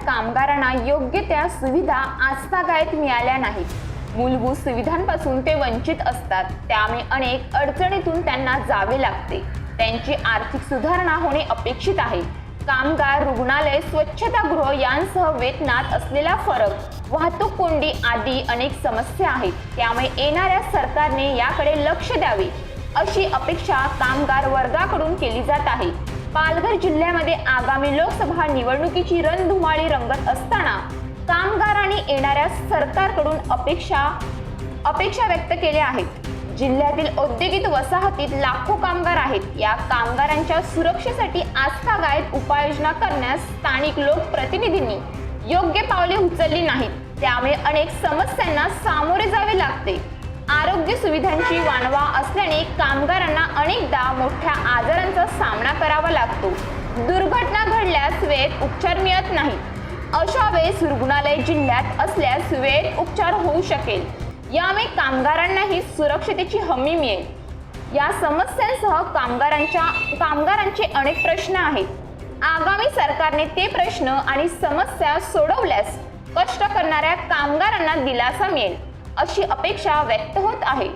कामगारांना योग्य त्या सुविधा आजतागायत मिळाल्या नाहीत। मूलभूत सुविधांपासून ते वंचित असतात, त्यामुळे अनेक अडचणीतून त्यांना जावे लागते। त्यांची आर्थिक सुधारणा होणे अपेक्षित आहे। कामगार रुग्णालय, स्वच्छतागृह यांसह वेतनात असलेला फरक, वाहतूक कोंडी आदी अनेक समस्या आहेत। त्यामुळे येणाऱ्या सरकारने याकडे लक्ष द्यावे अशी अपेक्षा कामगार वर्गाकडून केली जात आहे। पालघर जिल्ह्यामध्ये आगामी लोकसभा निवडणुकीची रणधुमाळी रंगत असताना कामगारांनी येणाऱ्या सरकारकडून अपेक्षा व्यक्त केल्या आहेत। जिल्ह्यातील औद्योगिक वसाहतीत लाखो कामगार आहेत। या कामगारांच्या सुरक्षेसाठी आजतागायत उपाययोजना करण्यास स्थानिक लोकप्रतिनिधींनी योग्य पावले उचलली नाहीत, त्यामुळे अनेक समस्यांना सामोरे जावे लागते। आरोग्य सुविधांची वानवा असल्याने कामगारांना अनेकदा मोठ्या आजारांचा सामना करावा लागतो। दुर्घटना घडल्यास वेळेत उपचार मिळत नाही। अशा वेळेस रुग्णालय जिल्ह्यात असल्यास वेळेत उपचार होऊ शकेल, यामुळे कामगारांनाही सुरक्षिततेची हमी मिळेल। या समस्यांसह कामगारांचे अनेक प्रश्न आहेत। आगामी सरकारने ते प्रश्न आणि समस्या सोडवल्यास कष्ट करणाऱ्या कामगारांना दिलासा मिळेल अशी अपेक्षा व्यक्त होत आहे।